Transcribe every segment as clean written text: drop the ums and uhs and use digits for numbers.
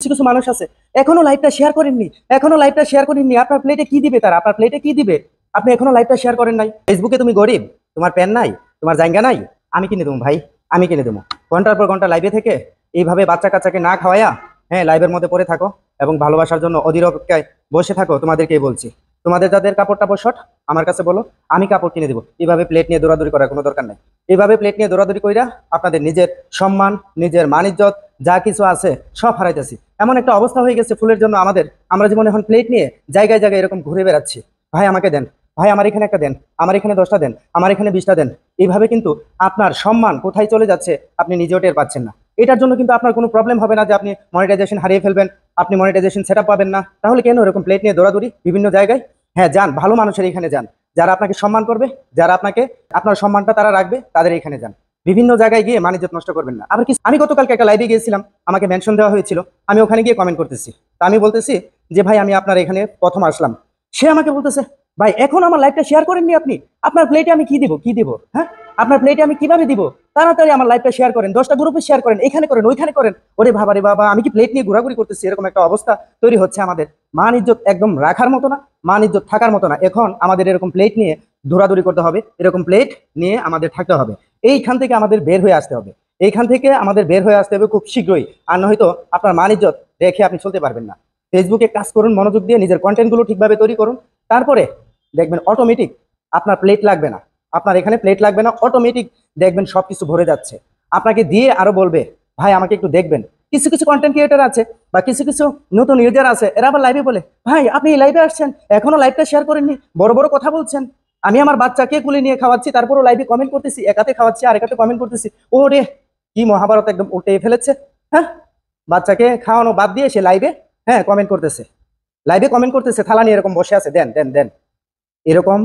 কিছু কিছু মানুষ আছে এখনো লাইভটা শেয়ার করেননি, এখনো লাইভটা শেয়ার করেননি। আপনার প্লেটে কি দিবে তারা? আপনার প্লেটে কি দিবে? আপনি এখনো লাইভটা শেয়ার করেন নাই। ফেসবুকে তুমি গরিব, তোমার প্যান নাই, তোমার জায়গা নাই, আমি কিনে দেবো ভাই, আমি কিনে দেবো। ঘন্টার পর ঘন্টা লাইভে থেকে এইভাবে বাচ্চা কাচ্চাকে না খাওয়ায়া, হ্যাঁ, লাইভের মধ্যে পড়ে থাকো এবং ভালোবাসার জন্য অধীর অপেক্ষায় বসে থাকো। তোমাদেরকেই বলছি, তোমাদের যাদের কাপড় টাপড় শর্ট, আমার কাছে বলো, আমি কাপড় কিনে দেবো। এইভাবে প্লেট নিয়ে দৌড়াদৌড়ি করার কোনো দরকার নাই। এইভাবে প্লেট নিয়ে দৌড়াদৌড়ি কইরা আপনাদের নিজের সম্মান, নিজের মান ইজ্জত যা কিছু আছে সব হারাইতেছি। এমন একটা অবস্থা হয়ে গেছে ফুলের জন্য আমাদের, আমরা যেমন এখন প্লেট নিয়ে জায়গায় জায়গায় এরকম ঘুরে বেড়াচ্ছি। ভাই আমাকে দেন, ভাই আমার এখানে একটা দেন, আমার এখানে 10টা দেন, আমার এখানে 20টা দেন। এইভাবে কিন্তু আপনার সম্মান কোথায় চলে যাচ্ছে আপনি নিজেও টের পাচ্ছেন না। এটার জন্য কিন্তু আপনার কোনো প্রবলেম হবে না যে আপনি মনিটাইজেশন হারিয়ে ফেলবেন, আপনি মনিটাইজেশন সেট পাবেন না। তাহলে কেন এরকম প্লেট নিয়ে দৌড়াদৌড়ি বিভিন্ন জায়গায়? হ্যাঁ যান, ভালো মানুষের এখানে যান, যারা আপনাকে সম্মান করবে, যারা আপনাকে আপনার সম্মানটা তারা রাখবে, তাদের এখানে যান। বিভিন্ন জায়গায় গিয়ে মান ইজ্জত নষ্ট করবেন না। আবার কি, আমি গতকালকে একটা লাইভে গিয়েছিলাম, আমাকে মেনশন দেওয়া হয়েছিল, আমি ওখানে গিয়ে কমেন্ট করতেছি। তা আমি বলতেছি যে ভাই আমি আপনার এখানে প্রথম আসলাম। সে আমাকে বলতেছে ভাই এখন আমার লাইভটা শেয়ার করেননি আপনি, আপনার প্লেটে আমি কি দিব, কি দিব? হ্যাঁ, আপনার প্লেটে আমি কিভাবে দিব? তাড়াতাড়ি আমার লাইভটা শেয়ার করেন, 10টা গ্রুপে শেয়ার করেন, এখানে করেন, ওইখানে করেন। ওরে বাবা রে বাবা, আমি কি প্লেট নিয়ে ঘোরাঘুরি করতেছি? এরকম একটা অবস্থা তৈরি হচ্ছে আমাদের। মান ইজ্জত একদম রাখার মতো না, মান ইজ্জত থাকার মতো না। এখন আমাদের এরকম প্লেট নিয়ে দৌড়াদৌড়ি করতে হবে, এরকম প্লেট নিয়ে আমাদের থাকতে হবে। এইখান থেকে আমাদের বের হয়ে আসতে হবে, এইখান থেকে আমাদের বের হয়ে আসতে হবে খুব শীঘ্রই। আর নয়তো আপনার মান ইজ্জত রেখে আপনি চলতে পারবেন না। ফেসবুকে কাজ করুন, মনোযোগ দিয়ে নিজের কন্টেন্টগুলো ঠিকভাবে তৈরি করুন, তারপরে দেখবেন অটোমেটিক আপনার প্লেট লাগবে না, আপনার এখানে প্লেট লাগবে না, অটোমেটিক দেখবেন সবকিছু ভরে যাচ্ছে। আপনাকে দিয়ে আরো বলবে ভাই আমাকে একটু দেখবেন। কিছু কিছু কন্টেন্ট ক্রিয়েটার আছে বা কিছু কিছু নতুন ইউজার আছে, এরা আবার লাইভে বলে ভাই আপনি এই লাইভে আসছেন, এখনো লাইভটা শেয়ার করেননি, বড় বড় কথা বলছেন। আমি আমার বাচ্চাকে কুলে নিয়ে খাওয়াচ্ছি, তারপরও লাইভে কমেন্ট করতেছি, একাতে খাওয়াচ্ছি আর একাতে কমেন্ট করতেছি। ও রে, কি মহাভারত একদম উল্টে ফেলেছে। হ্যাঁ, বাচ্চাকে খাওয়ানো বাদ দিয়ে সে লাইভে, হ্যাঁ, কমেন্ট করতেছে, লাইভে কমেন্ট করতেছে, থালা নিয়ে এরকম বসে আছে, দেন দেন দেন। এরকম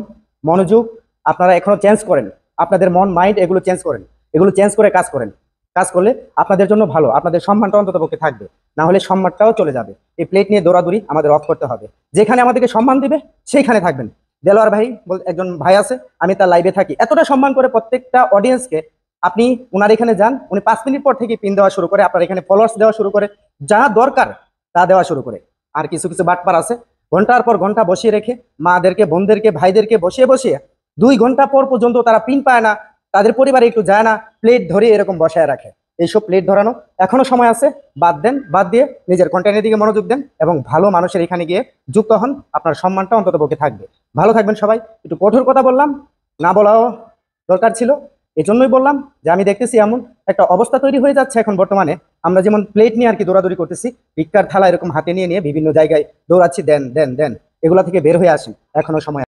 মনোযোগ আপনারা এখনো চেঞ্জ করেন, আপনাদের মন মাইন্ড এগুলো চেঞ্জ করেন, এগুলো চেঞ্জ করে কাজ করেন। কাজ করলে আপনাদের জন্য ভালো, আপনাদের সম্মানটা অন্তত পক্ষে থাকবে, না হলে সম্মানটাও চলে যাবে। এই প্লেট নিয়ে দৌড়াদৌড়ি আমাদের অফ করতে হবে। যেখানে আমাদেরকে সম্মান দিবে সেইখানে থাকবেন। দেলোয়ার ভাই একজন ভাই আছে, আমি তার লাইভে থাকি, এতটা সম্মান করে প্রত্যেকটা অডিয়েন্সকে। আপনি ওনার এখানে যান, উনি 5 মিনিট পর থেকে পিন দেওয়া শুরু করে, আপনার এখানে ফলোয়ার্স দেওয়া শুরু করে, যা দরকার তা দেওয়া শুরু করে। আর কিছু কিছু বাটপার আছে, ঘন্টার পর ঘন্টা বসিয়ে রেখে মাদেরকে, বোনদেরকে, ভাইদেরকে বসিয়ে বসিয়ে 2 ঘন্টা পর পর্যন্ত তারা পিন পায় না, তাদের পরিবারে একটু যায় না, প্লেট ধরে এরকম বসায় রাখে। এইসব প্লেট ধরানো এখনো সময় আছে, বাদ দেন, বাদ দিয়ে নিজের কন্টেন্টের দিকে মনোযোগ দেন এবং ভালো মানুষের এখানে গিয়ে যুক্ত হন, আপনার সম্মানটা অন্তত পক্ষে থাকবে। ভালো থাকবেন সবাই। একটু কঠোর কথা বললাম, না বলাও দরকার ছিল, এজন্যই বললাম যে আমি দেখতেছি এমন একটা অবস্থা তৈরি হয়ে যাচ্ছে এখন বর্তমানে। আমরা যেমন প্লেট নিয়ে আর কি দৌড়াদৌড়ি করতেছি, ভিক্ষার থালা এরকম হাতে নিয়ে নিয়ে বিভিন্ন জায়গায় দৌড়াচ্ছি, দেন দেন দেন। এগুলা থেকে বের হয়ে আসেন, এখনো সময়।